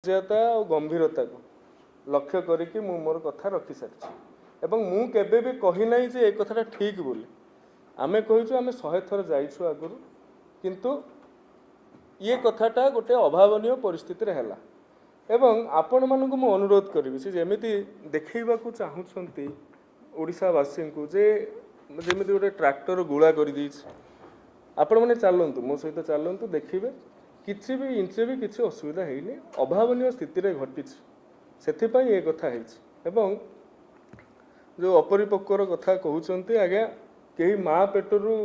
और गंभीरता को लक्ष्य करिकी मु मोर कथा रखी सारी एवं मु केबे भी कही नहीं जे ए कथाटा ठीक बोली आमे कहिछु आमे 100 थर जाइछु आगुरु किंतु ये कथाटा गोटे अभावनीय परिस्थिति रे हैला एवं आपण मानकु मु अनुरोध करिवि से जेमिति देखैबाकू चाहुछंती ओडिसावासी को जे जेमिति गोटे ट्रैक्टर गुळा करि दैछ आपण माने चलंतु मो सहित चलंतु देखिबे किसी भी इंचे भी किसी असुविधा है अभावनीय स्थिति रे घटी से ये कथा है जो अपरिपक्वर कथा कहते आज्ञा कहीं माँ पेटरू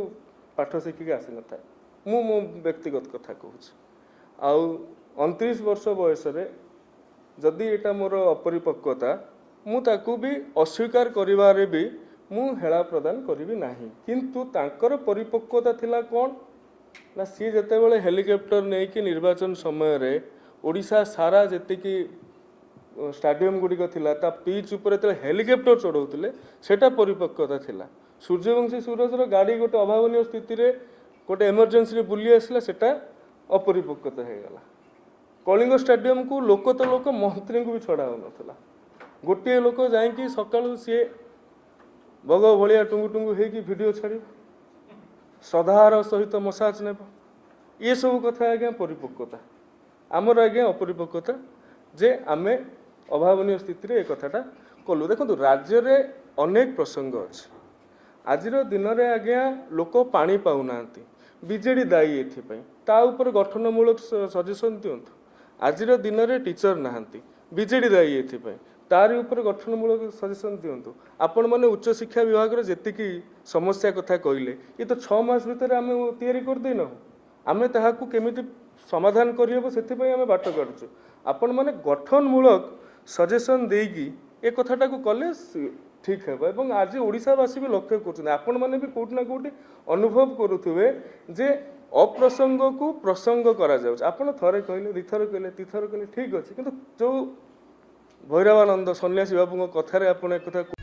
पाठ शिखिक आसी न था मो व्यक्तिगत कथा कहूँ आउ 29 वर्ष बयस जदि एटा मोर अपरिपक्वता मुझे भी अस्वीकार करिवारे भी मु हेला प्रदान करी ना किंतु तांकर परिपक्वता थिला कौन ना सी जिते बड़े हेलिकॉप्टर नहीं कि निर्वाचन समय रे ओडिशा सारा जी स्टाडियम गुड़िक था पिच उपर हेलिकॉप्टर चढ़ाऊले सेटा परिपक्वता थिला सूर्यवंशी सूरजर गाड़ी गोटे अभावनीय स्थिति रे गोटे इमरजेंसी बुली आसला सेटा अपरिपक्वता हो गला कलिंग स्टाडियम को लोक तो लोक मंत्री को भी छड़ा होना गोटे लोक जाकि सकाळु सी बग भाया टुंगु टुंगु होगी वीडियो छाड़ श्रद्धार सहित मसाज ने ये सब कथा आज्ञा परिपक्वता आमर आज्ञा अपरिपक्वता जे आमे अभावनीय स्थिति रे कथाटा कलु देखो राज्य रे अनेक प्रसंग अच्छे आज दिन में आज्ञा लोक पानी पाऊना बीजेडी दायी ता उपर गठनमूलक सजेसन दिंतु आज दिन में टीचर नहांती बीजेडी दायी तारी उपर गठनमूलक सजेसन दिंतु आपण मैंने उच्च शिक्षा विभाग जी समस्या कथा कहले ये तो 6 मास भितर आम तैयारी करदेना आम ताकू केमिति समाधान करहब से आम बाट काटुचु आपण मैंने गठनमूलक सजेसन देगी ए कथाटा को कले ठीक है एवं आज ओडिशावासी भी लक्ष्य कर आपण मैंने भी कोटना कोटी अनुभव करुवे जे अप्रसंग को प्रसंग करा जाउछ आपण थरे कहले दिथर कहले तीथर कहले ठीक अच्छे किंतु जो भैरवानंद सन्यासी बाबू कथार आप एक कथा